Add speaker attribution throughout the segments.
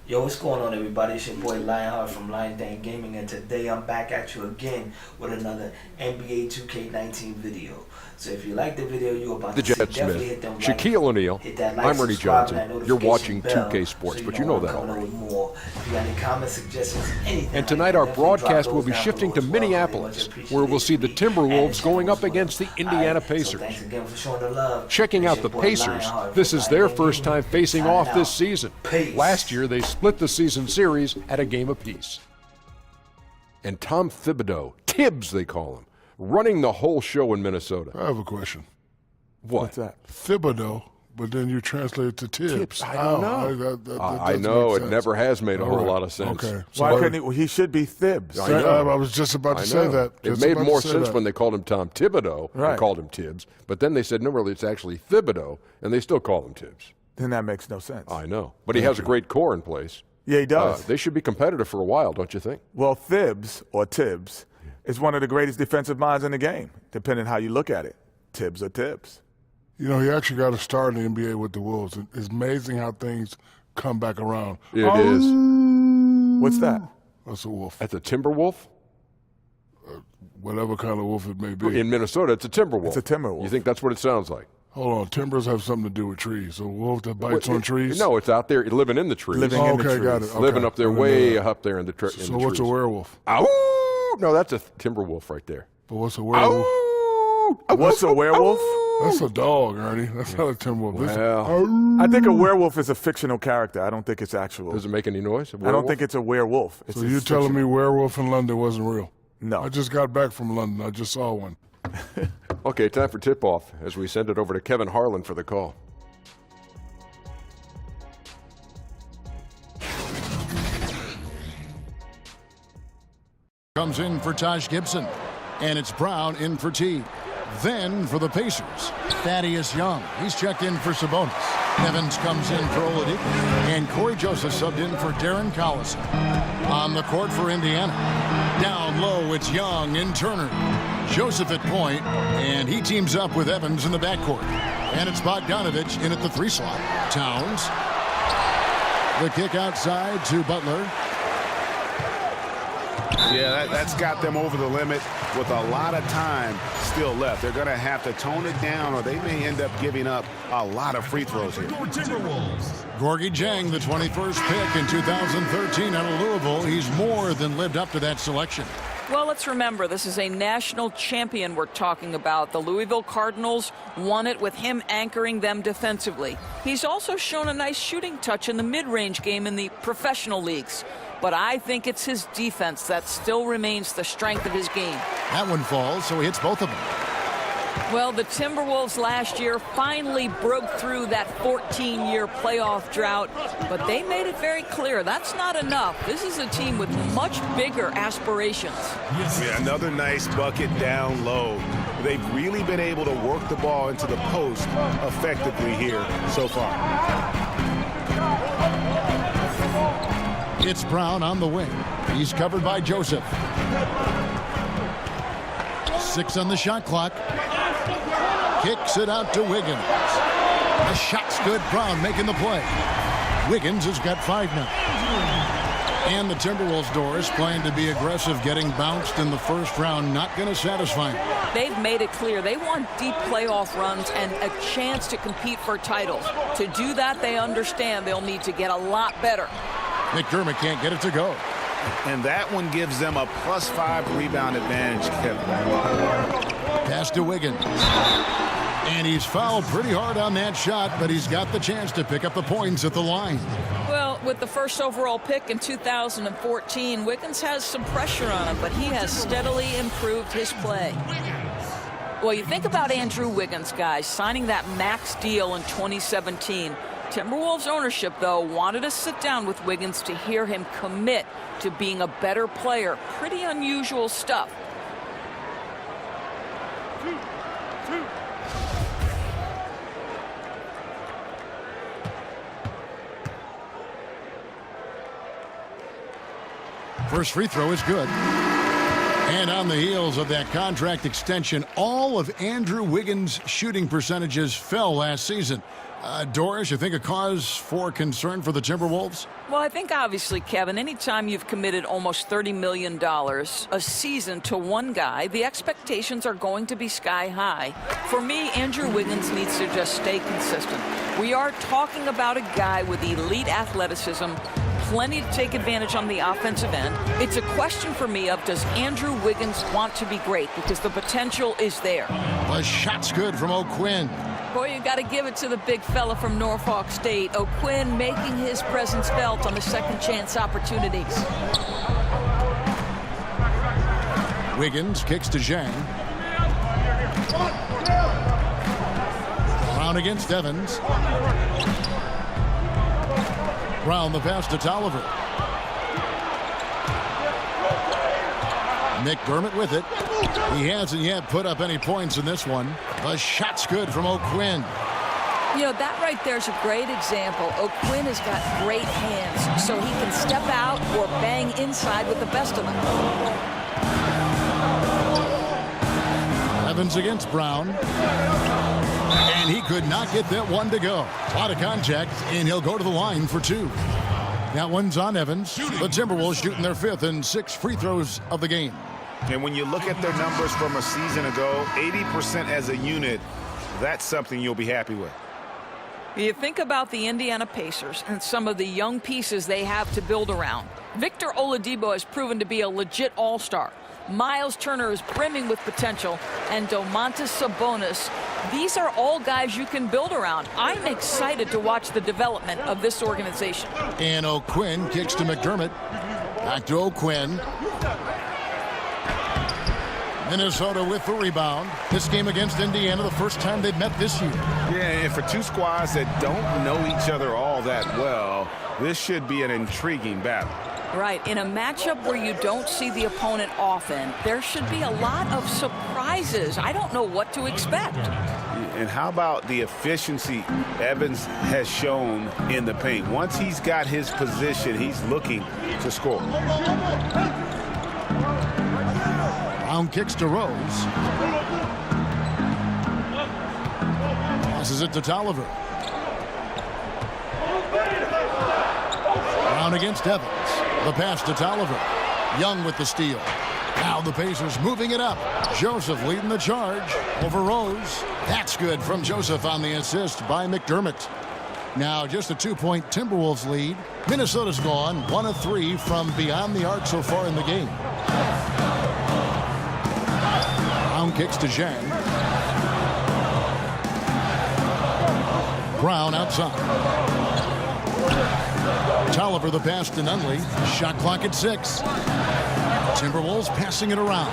Speaker 1: Yo, what's going on, everybody? It's your boy Lionheart from Lion Dan Gaming, and today I'm back at you again with another NBA 2K19 video. So if you like the video you're about to see, definitely hit them
Speaker 2: Shaquille O'Neal. I'm Ernie Johnson. You're watching 2K Sports, but you know that already.
Speaker 1: If you got any comments, suggestions, anything.
Speaker 2: And tonight our broadcast will be shifting to Minneapolis, where we'll see the Timberwolves going up against the Indiana Pacers.
Speaker 1: Thanks again for showing the love.
Speaker 2: Checking out the Pacers, this is their first time facing off this season. Last year they split the season series at a game apiece. And Tom Thibodeau, Tibbs they call him, running the whole show in Minnesota.
Speaker 3: I have a question.
Speaker 2: What's
Speaker 4: that?
Speaker 3: Thibodeau, but then you translate it to Tibbs.
Speaker 2: I don't know. I know, it never has made a whole lot of sense.
Speaker 3: Okay.
Speaker 4: So why couldn't he should be Thibs.
Speaker 3: I was just about to say that.
Speaker 2: It made more sense when they called him Tom Thibodeau and called him Tibbs. But then they said, no, really, it's actually Thibodeau, and they still call him Tibbs.
Speaker 4: Then that makes no sense.
Speaker 2: I know. But he has a great core in place.
Speaker 4: Yeah, he does.
Speaker 2: They should be competitive for a while, don't you think?
Speaker 4: Well, Thibs, or Tibbs, is one of the greatest defensive minds in the game, depending how you look at it. Tibbs or Tibbs.
Speaker 3: You know, he actually got a start in the NBA with the Wolves. It's amazing how things come back around.
Speaker 2: It is.
Speaker 4: What's that?
Speaker 3: That's a wolf.
Speaker 2: That's a Timberwolf?
Speaker 3: Whatever kind of wolf it may be.
Speaker 2: In Minnesota, it's a Timberwolf.
Speaker 4: It's a Timberwolf.
Speaker 2: You think that's what it sounds like?
Speaker 3: Hold on. Timbers have something to do with trees. So a wolf that bites on trees?
Speaker 2: No, it's out there living in the trees.
Speaker 4: Living in the trees.
Speaker 3: Got it. Okay.
Speaker 2: Living up there, way up there in the trees.
Speaker 3: So what's a werewolf?
Speaker 2: Ow! No, that's a Timberwolf right there.
Speaker 3: But what's a werewolf?
Speaker 2: Ow!
Speaker 4: What's a werewolf?
Speaker 3: That's a dog, Ernie. That's not a Timberwolf.
Speaker 2: Well,
Speaker 4: I think a werewolf is a fictional character. I don't think it's actual.
Speaker 2: does it make any noise?
Speaker 4: I don't think it's a werewolf. It's
Speaker 3: So you're telling me werewolf in London wasn't real?
Speaker 4: No.
Speaker 3: I just got back from London. I just saw one.
Speaker 2: Okay, time for tip-off as we send it over to Kevin Harlan for the call.
Speaker 5: Comes in for Taj Gibson, and it's Brown in for T. Then for the Pacers, Thaddeus Young. He's checked in for Sabonis. Evans comes in for Oladipo, and Corey Joseph subbed in for Darren Collison. On the court for Indiana, down low it's Young and Turner. Joseph at point, and he teams up with Evans in the backcourt. And it's Bogdanovich in at the 3 slot. Towns. The kick outside to Butler.
Speaker 6: Yeah, that's got them over the limit with a lot of time still left. They're going to have to tone it down, or they may end up giving up a lot of free throws here.
Speaker 5: Gorgie Jang, the 21st pick in 2013 out of Louisville. He's more than lived up to that selection.
Speaker 7: Well, let's remember, this is a national champion we're talking about. The Louisville Cardinals won it with him anchoring them defensively. He's also shown a nice shooting touch in the mid-range game in the professional leagues. But I think it's his defense that still remains the strength of his game.
Speaker 5: That one falls, so he hits both of them.
Speaker 7: Well, the Timberwolves last year finally broke through that 14-year playoff drought, but they made it very clear that's not enough. This is a team with much bigger aspirations.
Speaker 6: Yeah, another nice bucket down low. They've really been able to work the ball into the post effectively here so far.
Speaker 5: It's Brown on the wing. He's covered by Joseph. 6 on the shot clock. Kicks it out to Wiggins. The shot's good. Brown making the play. Wiggins has got 5 now. And the Timberwolves, Doris, playing to be aggressive, getting bounced in the first round. Not going to satisfy them.
Speaker 7: They've made it clear they want deep playoff runs and a chance to compete for titles. To do that, they understand they'll need to get a lot better.
Speaker 5: McDermott can't get it to go.
Speaker 6: And that one gives them a +5 rebound advantage, Kevin.
Speaker 5: Pass to Wiggins. And he's fouled pretty hard on that shot, but he's got the chance to pick up the points at the line.
Speaker 7: Well, with the first overall pick in 2014, Wiggins has some pressure on him, but he has steadily improved his play. Well, you think about Andrew Wiggins, guys, signing that max deal in 2017. Timberwolves ownership, though, wanted to sit down with Wiggins to hear him commit to being a better player. Pretty unusual stuff.
Speaker 5: First free throw is good. And on the heels of that contract extension, all of Andrew Wiggins' shooting percentages fell last season. Doris, you think a cause for concern for the Timberwolves?
Speaker 7: Well, I think obviously, Kevin, anytime you've committed almost $30 million a season to one guy, the expectations are going to be sky high. For me, Andrew Wiggins needs to just stay consistent. We are talking about a guy with elite athleticism, plenty to take advantage on the offensive end. It's a question for me of, does Andrew Wiggins want to be great? Because the potential is there.
Speaker 5: The shot's good from O'Quinn.
Speaker 7: Boy, you got to give it to the big fella from Norfolk State. O'Quinn making his presence felt on the second chance opportunities.
Speaker 5: Wiggins kicks to Zhang. Brown against Evans. Brown the pass to Tolliver. McDermott with it. He hasn't yet put up any points in this one. The shot's good from O'Quinn.
Speaker 7: You know, that right there is a great example. O'Quinn has got great hands, so he can step out or bang inside with the best of them.
Speaker 5: Evans against Brown. And he could not get that one to go. A lot of contact, and he'll go to the line for two. That one's on Evans. The Timberwolves shooting their 5th and 6th free throws of the game.
Speaker 6: And when you look at their numbers from a season ago, 80% as a unit, that's something you'll be happy with.
Speaker 7: You think about the Indiana Pacers and some of the young pieces they have to build around. Victor Oladipo has proven to be a legit all-star. Miles Turner is brimming with potential, and Domantas Sabonis. These are all guys you can build around. I'm excited to watch the development of this organization.
Speaker 5: And O'Quinn kicks to McDermott. Back to O'Quinn. Minnesota with the rebound. This game against Indiana, the first time they've met this year.
Speaker 6: Yeah, and for two squads that don't know each other all that well, this should be an intriguing battle.
Speaker 7: Right. In a matchup where you don't see the opponent often, there should be a lot of surprises. I don't know what to expect.
Speaker 6: And how about the efficiency Evans has shown in the paint? Once he's got his position, he's looking to score.
Speaker 5: Brown kicks to Rose. Passes it to Tolliver. Brown against Evans. The pass to Tolliver. Young with the steal. Now the Pacers moving it up. Joseph leading the charge over Rose. That's good from Joseph on the assist by McDermott. Now just a 2-point Timberwolves lead. Minnesota's gone 1 of 3 from beyond the arc so far in the game. Brown kicks to Zhang. Brown outside. Tolliver the pass to Nunley. Shot clock at 6. Timberwolves passing it around.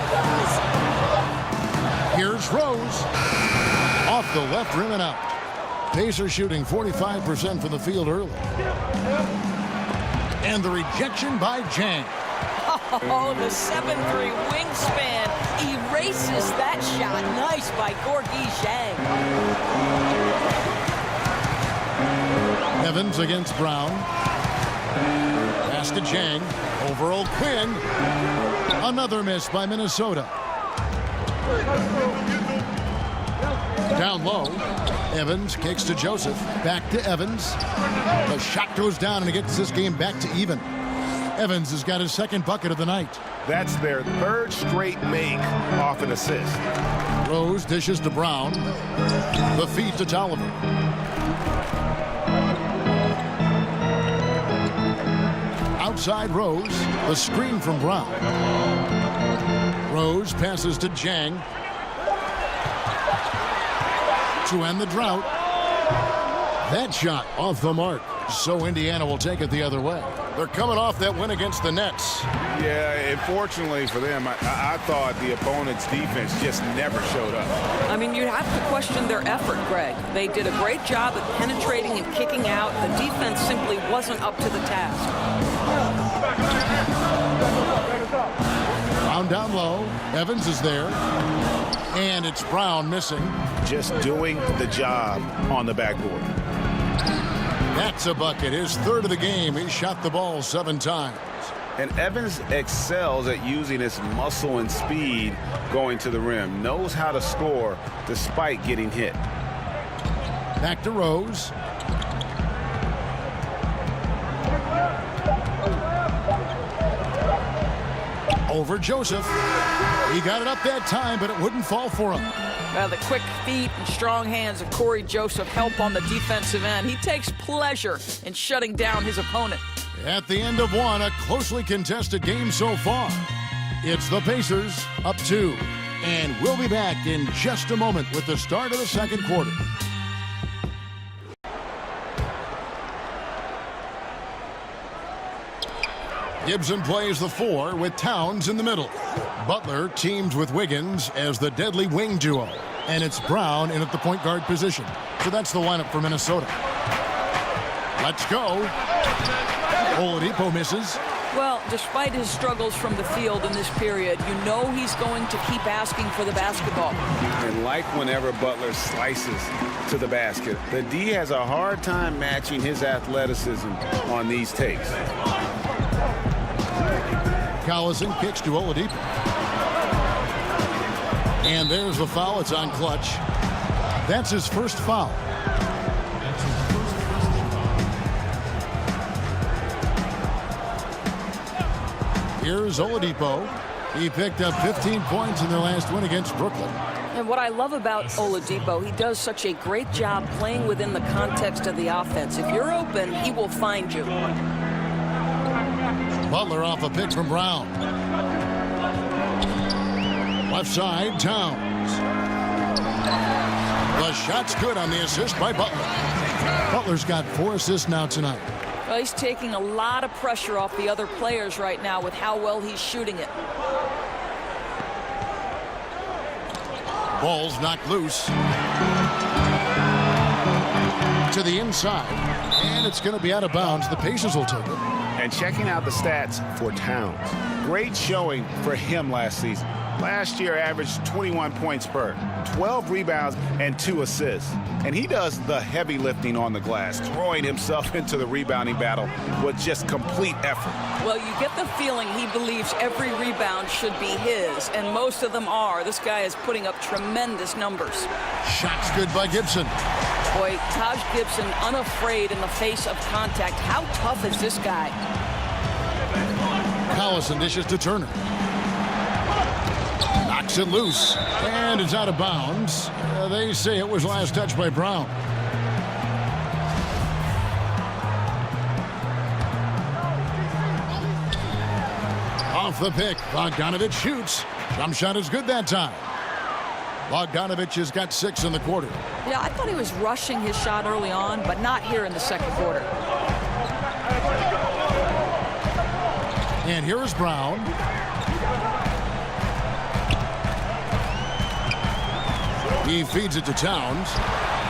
Speaker 5: Here's Rose. Off the left rim and out. Pacers shooting 45% from the field early. And the rejection by Zhang.
Speaker 7: Oh, the 7'3" wingspan erases that shot. Nice by Gorgie Zhang.
Speaker 5: Evans against Brown. Pass to Zhang. Over O'Quinn. Another miss by Minnesota. Down low. Evans kicks to Joseph. Back to Evans. The shot goes down and it gets this game back to even. Evans has got his 2nd bucket of the night.
Speaker 6: That's their 3rd straight make off an assist.
Speaker 5: Rose dishes to Brown. The feed to Tolliver. Outside Rose. The screen from Brown. Rose passes to Zhang. To end the drought. That shot off the mark. So Indiana will take it the other way. They're coming off that win against the Nets.
Speaker 6: Yeah, unfortunately for them, I thought the opponent's defense just never showed up.
Speaker 7: I mean, you have to question their effort, Greg. They did a great job at penetrating and kicking out. The defense simply wasn't up to the task.
Speaker 5: Brown down low. Evans is there. And it's Brown missing.
Speaker 6: Just doing the job on the backboard.
Speaker 5: That's a bucket. His 3rd of the game. He shot the ball 7 times.
Speaker 6: And Evans excels at using his muscle and speed going to the rim. Knows how to score despite getting hit.
Speaker 5: Back to Rose. Over Joseph. He got it up that time, but it wouldn't fall for him.
Speaker 7: The quick feet and strong hands of Corey Joseph help on the defensive end. He takes pleasure in shutting down his opponent.
Speaker 5: At the end of one, a closely contested game so far. It's the Pacers up 2. And we'll be back in just a moment with the start of the second quarter. Gibson plays the 4 with Towns in the middle. Butler teams with Wiggins as the deadly wing duo. And it's Brown in at the point guard position. So that's the lineup for Minnesota. Let's go. Oladipo misses.
Speaker 7: Well, despite his struggles from the field in this period, you know he's going to keep asking for the basketball.
Speaker 6: And like whenever Butler slices to the basket, the D has a hard time matching his athleticism on these takes.
Speaker 5: Collison kicks to Oladipo. And there's the foul. It's on Clutch. That's his first foul. Here's Oladipo. He picked up 15 points in their last win against Brooklyn.
Speaker 7: And what I love about Oladipo, he does such a great job playing within the context of the offense. If you're open, he will find you.
Speaker 5: Butler off a pick from Brown. Left side, Towns. The shot's good on the assist by Butler. Butler's got 4 assists now tonight.
Speaker 7: Well, he's taking a lot of pressure off the other players right now with how well he's shooting it.
Speaker 5: Ball's knocked loose. To the inside. And it's going to be out of bounds. The Pacers will take it.
Speaker 6: And checking out the stats for Towns. Great showing for him last season. Last year averaged 21 points per, 12 rebounds, and 2 assists. And he does the heavy lifting on the glass, throwing himself into the rebounding battle with just complete effort.
Speaker 7: Well, you get the feeling he believes every rebound should be his, and most of them are. This guy is putting up tremendous numbers.
Speaker 5: Shot's good by Gibson.
Speaker 7: Boy, Taj Gibson unafraid in the face of contact. How tough is this guy?
Speaker 5: Collison dishes to Turner. Knocks it loose. And it's out of bounds. They say it was last touched by Brown. Off the pick. Bogdanovich shoots. Jump shot is good that time. Bogdanovich has got 6 in the quarter.
Speaker 7: Yeah, I thought he was rushing his shot early on, but not here in the second quarter.
Speaker 5: And here is Brown. He feeds it to Towns,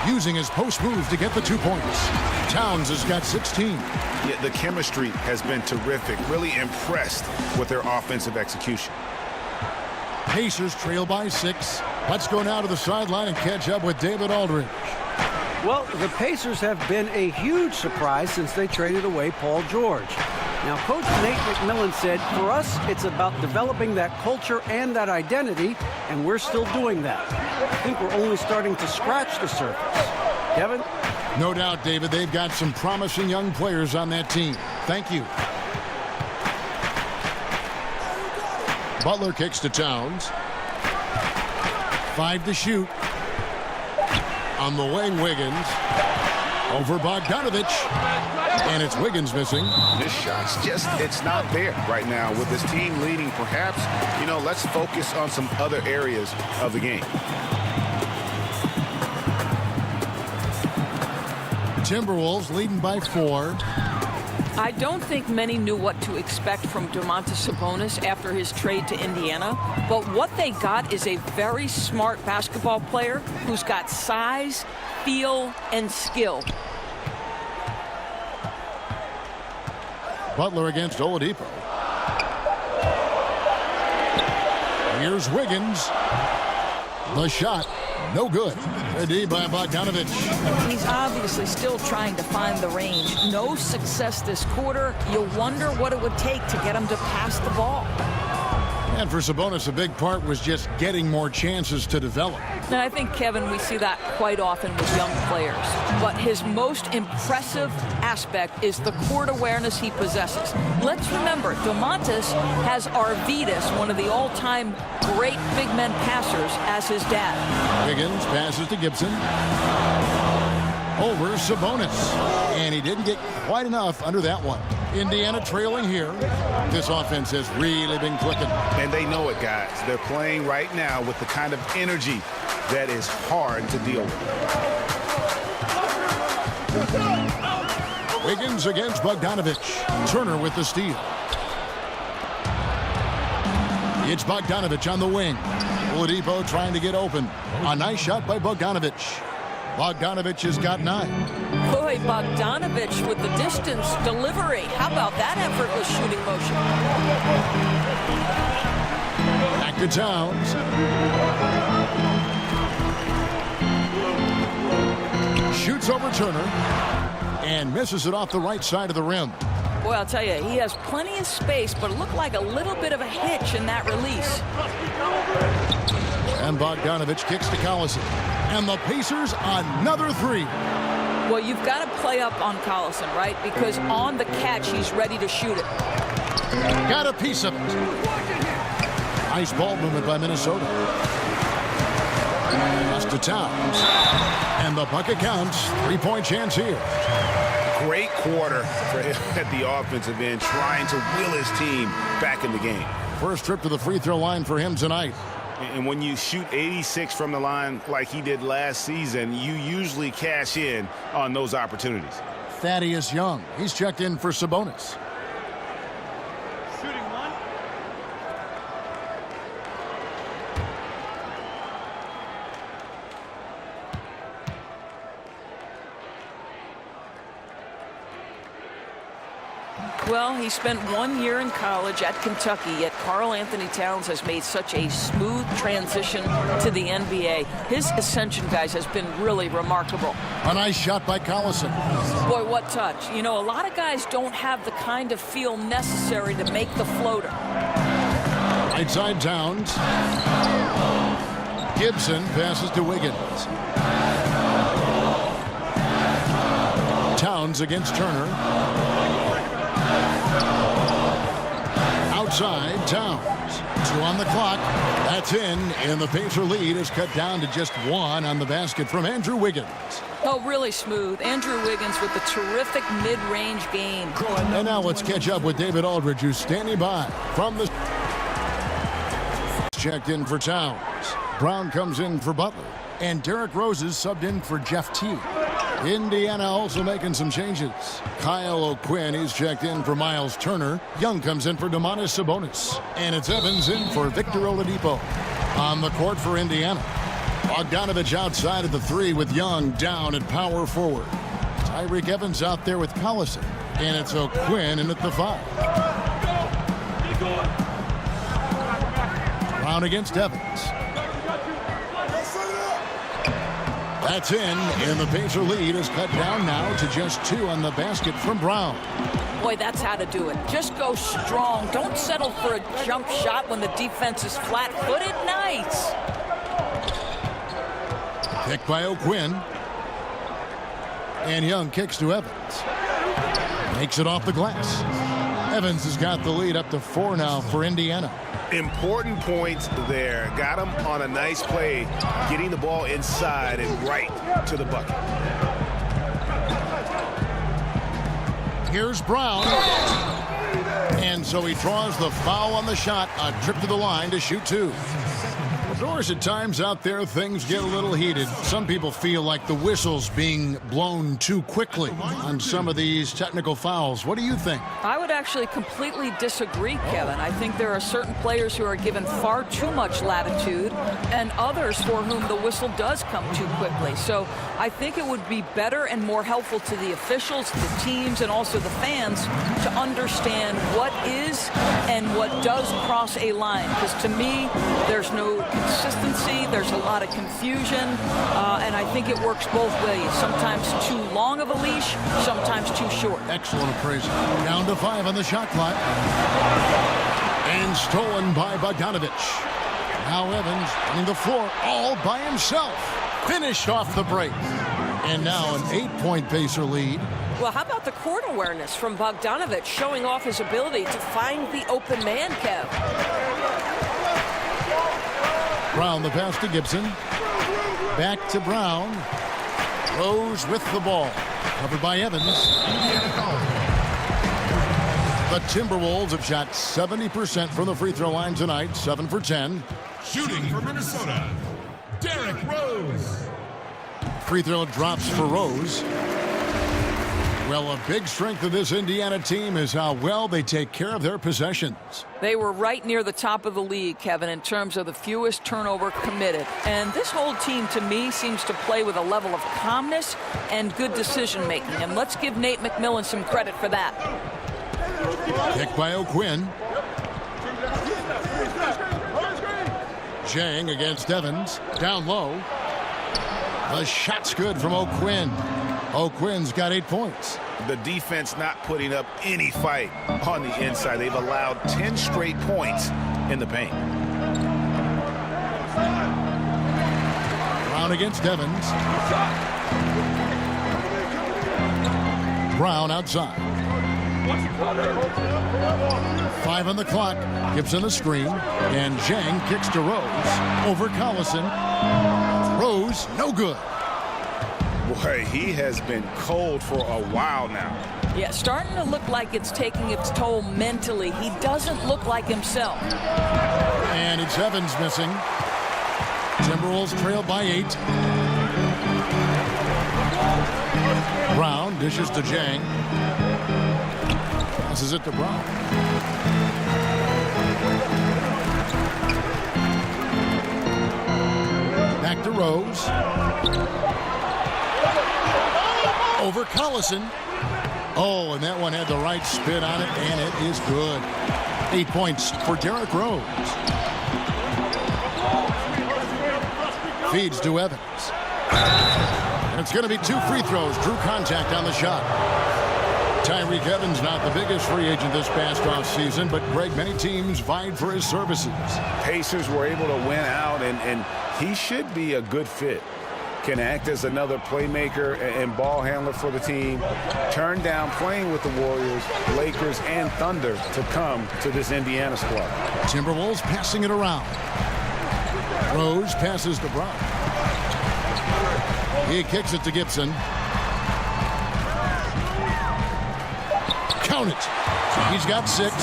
Speaker 5: using his post move to get the 2 points. Towns has got 16.
Speaker 6: Yeah, the chemistry has been terrific. Really impressed with their offensive execution.
Speaker 5: Pacers trail by 6. Let's go now to the sideline and catch up with David Aldridge.
Speaker 8: Well, the Pacers have been a huge surprise since they traded away Paul George. Now, Coach Nate McMillan said, for us, it's about developing that culture and that identity, and we're still doing that. I think we're only starting to scratch the surface. Kevin?
Speaker 5: No doubt, David, they've got some promising young players on that team. Thank you. Butler kicks to Towns. 5 to shoot. On the wing, Wiggins. Over Bogdanovich. And it's Wiggins missing.
Speaker 6: This shot's just, it's not there right now with this team leading. Perhaps, let's focus on some other areas of the game.
Speaker 5: Timberwolves leading by 4.
Speaker 7: I don't think many knew what to expect from Domantas Sabonis after his trade to Indiana, but what they got is a very smart basketball player who's got size, feel, and skill.
Speaker 5: Butler against Oladipo. Here's Wiggins. The shot, no good. A D by Bogdanovich.
Speaker 7: He's obviously still trying to find the range. No success this quarter. You wonder what it would take to get him to pass the ball.
Speaker 5: And for Sabonis, a big part was just getting more chances to develop.
Speaker 7: Now, I think, Kevin, we see that quite often with young players. But his most impressive aspect is the court awareness he possesses. Let's remember, Domantas has Arvydas, one of the all-time great big men passers, as his dad.
Speaker 5: Wiggins passes to Gibson. Over Sabonis. And he didn't get quite enough under that one. Indiana trailing here. This offense has really been clicking.
Speaker 6: And they know it, guys. They're playing right now with the kind of energy that is hard to deal with.
Speaker 5: Wiggins against Bogdanovich. Turner with the steal. It's Bogdanovich on the wing. Oladipo trying to get open. A nice shot by Bogdanovich. Bogdanovich has got 9.
Speaker 7: Boy, Bogdanovich with the distance delivery. How about that effortless shooting motion?
Speaker 5: Back to Towns. Shoots over Turner and misses it off the right side of the rim.
Speaker 7: Boy, I'll tell you, he has plenty of space, but it looked like a little bit of a hitch in that release.
Speaker 5: And Bogdanovich kicks to Collison. And the Pacers, another 3.
Speaker 7: Well, you've got to play up on Collison, right? Because on the catch, he's ready to shoot it.
Speaker 5: Got a piece of it. Nice ball movement by Minnesota. Pass to Towns. And the bucket counts. 3-point chance here.
Speaker 6: Great quarter for him at the offensive end, trying to will his team back in the game.
Speaker 5: First trip to the free throw line for him tonight.
Speaker 6: And when you shoot 86 from the line like he did last season, you usually cash in on those opportunities.
Speaker 5: Thaddeus Young. He's checked in for Sabonis.
Speaker 9: Shooting 1.
Speaker 7: Well, he spent 1 year in college at Kentucky, yet Karl Anthony Towns has made such a smooth transition to the NBA. His ascension, guys, has been really remarkable.
Speaker 5: A nice shot by Collison.
Speaker 7: Boy, what touch. You know, a lot of guys don't have the kind of feel necessary to make the floater.
Speaker 5: Right side Towns. Gibson passes to Wiggins. Towns against Turner. Outside Towns. 2 on the clock. That's in, and the Pacer lead is cut down to just 1 on the basket from Andrew Wiggins.
Speaker 7: Oh, really smooth. Andrew Wiggins with the terrific mid-range game.
Speaker 5: And now let's catch up with David Aldridge, who's standing by from the... Checked in for Towns. Brown comes in for Butler. And Derrick Rose is subbed in for Jeff Teague. Indiana also making some changes. Kyle O'Quinn is checked in for Miles Turner. Young comes in for Domantas Sabonis. And it's Evans in for Victor Oladipo. On the court for Indiana. Bogdanovich outside of the 3 with Young down at power forward. Tyreek Evans out there with Collison. And it's O'Quinn in at the 5. Brown against Evans. That's in, and the Pacer lead is cut down now to just 2 on the basket from Brown.
Speaker 7: Boy, that's how to do it. Just go strong. Don't settle for a jump shot when the defense is flat-footed. Nice.
Speaker 5: Picked by O'Quinn. And Young kicks to Evans. Makes it off the glass. Evans has got the lead up to 4 now for Indiana.
Speaker 6: Important points there. Got him on a nice play, getting the ball inside and right to the bucket.
Speaker 5: Here's Brown. And so he draws the foul on the shot. A trip to the line to shoot 2. Of course, at times out there, things get a little heated. Some people feel like the whistle's being blown too quickly on some of these technical fouls. What do you think?
Speaker 7: I would actually completely disagree, Kevin. I think there are certain players who are given far too much latitude and others for whom the whistle does come too quickly. So I think it would be better and more helpful to the officials, the teams, and also the fans to understand what is and what does cross a line. Because to me, there's no consistency, there's a lot of confusion, and I think it works both ways. Sometimes too long of a leash, sometimes too short.
Speaker 5: Excellent appraisal. Down to 5 on the shot clock. And stolen by Bogdanovich. Now Evans running the floor all by himself. Finished off the break. And now an 8-point Pacer lead.
Speaker 9: Well, how about the court awareness from Bogdanovich, showing off his ability to find the open man, Kev.
Speaker 5: Brown the pass to Gibson. Back to Brown. Rose with the ball. Covered by Evans. The Timberwolves have shot 70% from the free throw line tonight, 7 for 10.
Speaker 10: Shooting for Minnesota, Derrick Rose.
Speaker 5: Free throw drops for Rose. Well, a big strength of this Indiana team is how well they take care of their possessions.
Speaker 7: They were right near the top of the league, Kevin, in terms of the fewest turnover committed. And this whole team, to me, seems to play with a level of calmness and good decision-making. And let's give Nate McMillan some credit for that.
Speaker 5: Pick by O'Quinn. Jang against Evans. Down low. The shot's good from O'Quinn. O'Quinn's got 8 points.
Speaker 6: The defense not putting up any fight on the inside. They've allowed 10 straight points in the paint.
Speaker 5: Brown against Evans. Brown outside. 5 on the clock. Gibson the screen. And Zhang kicks to Rose. Over Collison. Rose, no good.
Speaker 6: Boy, he has been cold for a while now.
Speaker 7: Yeah, starting to look like it's taking its toll mentally. He doesn't look like himself.
Speaker 5: And it's Evans missing. Timberwolves trail by 8. Brown dishes to Zhang. Passes it to Brown. Back to Rose. Over Collison. Oh, and that one had the right spin on it, and it is good. 8 points for Derrick Rose. Feeds to Evans. And it's going to be 2 free throws. Drew contact on the shot. Tyreke Evans not the biggest free agent this past offseason, but Greg, many teams vied for his services.
Speaker 6: Pacers were able to win out, and he should be a good fit. Can act as another playmaker and ball handler for the team. Turned down playing with the Warriors, Lakers, and Thunder to come to this Indiana squad.
Speaker 5: Timberwolves passing it around. Rose passes to Brown. He kicks it to Gibson. Count it. He's got 6.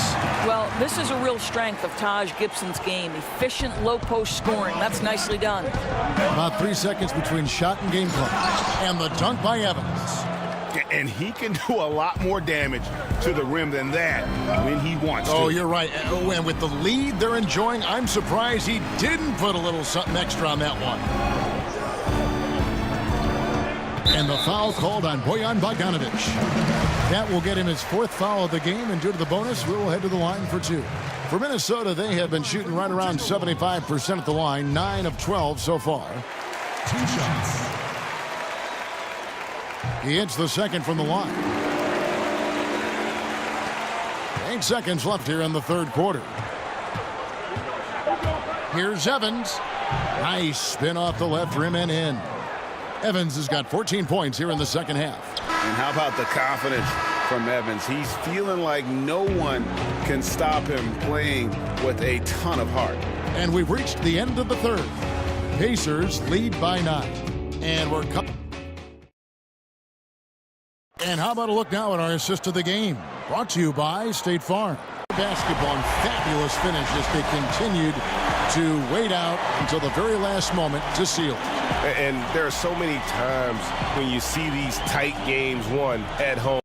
Speaker 7: Well, this is a real strength of Taj Gibson's game. Efficient low-post scoring. That's nicely done.
Speaker 5: About 3 seconds between shot and game clock. And the dunk by Evans.
Speaker 6: And he can do a lot more damage to the rim than that when he wants to.
Speaker 5: Oh, you're right. And with the lead they're enjoying, I'm surprised he didn't put a little something extra on that one. And the foul called on Bojan Bogdanovich. That will get him his 4th foul of the game, and due to the bonus, we will head to the line for 2. For Minnesota, they have been shooting right around 75% at the line, 9 of 12 so far.
Speaker 10: 2 shots.
Speaker 5: He hits the second from the line. 8 seconds left here in the 3rd quarter. Here's Evans. Nice spin off the left rim and in. Evans has got 14 points here in the 2nd half.
Speaker 6: And how about the confidence from Evans? He's feeling like no one can stop him playing with a ton of heart.
Speaker 5: And we've reached the end of the 3rd. Pacers lead by 9. And we're And how about a look now at our assist of the game? Brought to you by State Farm. Basketball and fabulous finish as they continued to wait out until the very last moment to seal.
Speaker 11: And there are so many times when you see these tight games won at home.